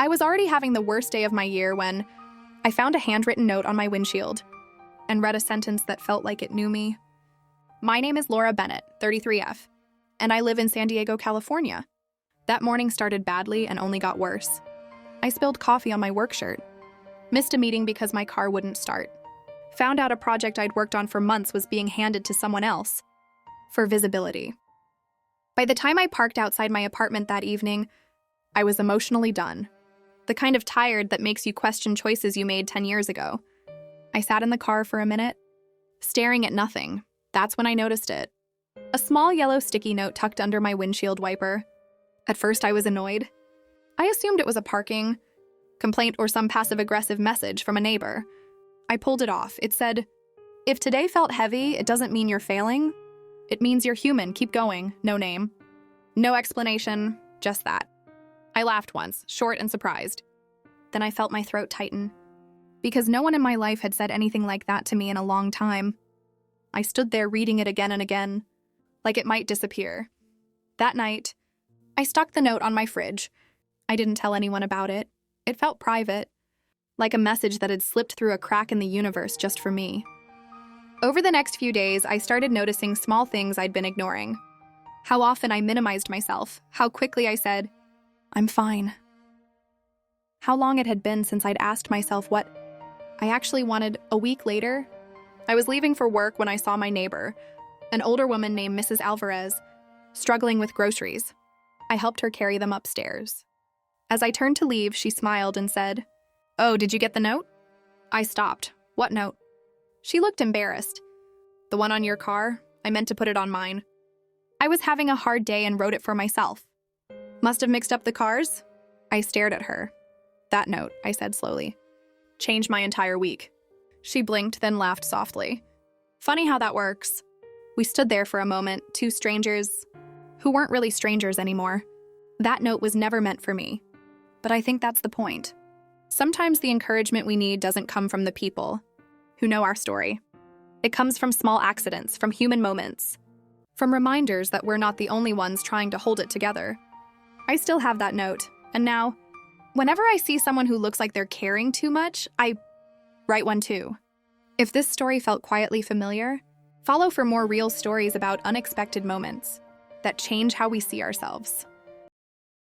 I was already having the worst day of my year when I found a handwritten note on my windshield and read a sentence that felt like it knew me. My name is Laura Bennett, 33F, and I live in San Diego, California. That morning started badly and only got worse. I spilled coffee on my work shirt, missed a meeting because my car wouldn't start, found out a project I'd worked on for months was being handed to someone else for visibility. By the time I parked outside my apartment that evening, I was emotionally done. The kind of tired that makes you question choices you made 10 years ago. I sat in the car for a minute, staring at nothing. That's when I noticed it. A small yellow sticky note tucked under my windshield wiper. At first, I was annoyed. I assumed it was a parking complaint or some passive-aggressive message from a neighbor. I pulled it off. It said, "If today felt heavy, it doesn't mean you're failing. It means you're human. Keep going." No name. No explanation. Just that. I laughed once, short and surprised. Then I felt my throat tighten, because no one in my life had said anything like that to me in a long time. I stood there reading it again and again, like it might disappear. That night, I stuck the note on my fridge. I didn't tell anyone about it. It felt private, like a message that had slipped through a crack in the universe just for me. Over the next few days, I started noticing small things I'd been ignoring. How often I minimized myself, how quickly I said, "I'm fine." How long it had been since I'd asked myself what I actually wanted. A week later, I was leaving for work when I saw my neighbor, an older woman named Mrs. Alvarez, struggling with groceries. I helped her carry them upstairs. As I turned to leave, she smiled and said, "Oh, did you get the note?" I stopped. "What note?" She looked embarrassed. "The one on your car? I meant to put it on mine. I was having a hard day and wrote it for myself. Must have mixed up the cars?" I stared at her. "That note," I said slowly, "changed my entire week." She blinked, then laughed softly. Funny how that works. We stood there for a moment, two strangers who weren't really strangers anymore. That note was never meant for me. But I think that's the point. Sometimes the encouragement we need doesn't come from the people who know our story. It comes from small accidents, from human moments, from reminders that we're not the only ones trying to hold it together. I still have that note, and now, whenever I see someone who looks like they're caring too much, I write one too. If this story felt quietly familiar, follow for more real stories about unexpected moments that change how we see ourselves.